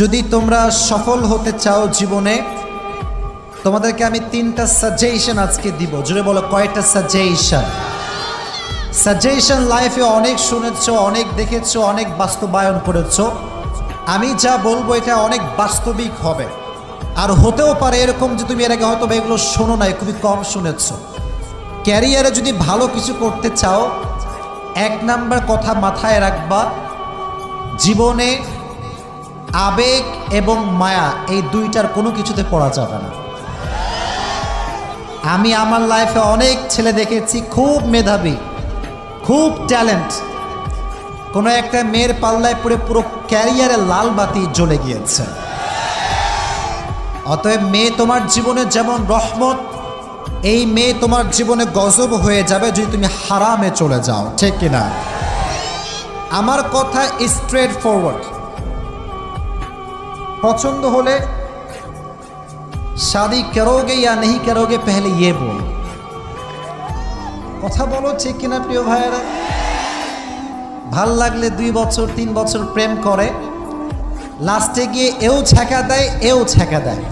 যদি তোমরা সফল হতে চাও জীবনে, তোমাদেরকে আমি 3টা সাজেশন আজকে দিব। জুড়ে বলো, কয়টা সাজেশন? সাজেশন লাইফে অনেক শুনেছো, অনেক দেখেছো, অনেক বাস্তবায়ন করেছো। আমি যা বলবো এটা অনেক বাস্তবিক হবে, আর হতেও পারে এরকম যে তুমি এর আগে হয়তো এগুলো শোনো নাই, খুবই কম শুনেছো। ক্যারিয়ারে যদি ভালো কিছু করতে চাও, 1 নাম্বার কথা মাথায় রাখবা, জীবনে আবেগ এবং মায়া এই দুইটার কোনো কিছুতে পড়া যাবে না। আমি আমার লাইফে অনেক ছেলে দেখেছি, খুব মেধাবী, খুব ট্যালেন্ট, কোনো একটা মেয়ের পাল্লায় পড়ে পুরো ক্যারিয়ারে লাল বাতি জ্বলে গিয়েছে। অতএব মেয়ে তোমার জীবনে যেমন রহমত, এই মেয়ে তোমার জীবনে গজব হয়ে যাবে যদি তুমি হারামে চলে যাও, ঠিক কিনা? আমার কথা স্ট্রেট ফরওয়ার্ড। পছন্দ হলে शादी करोगे या नहीं करोगे पहले ये बोलो। কথা বলো, ঠিক কিনা প্রিয় ভাইয়েরা? ভাল লাগলে 2 বছর 3 বছর প্রেম করে, লাস্টে গিয়ে এও ছ্যাঁকা দেয়, এও ছ্যাঁকা দেয়।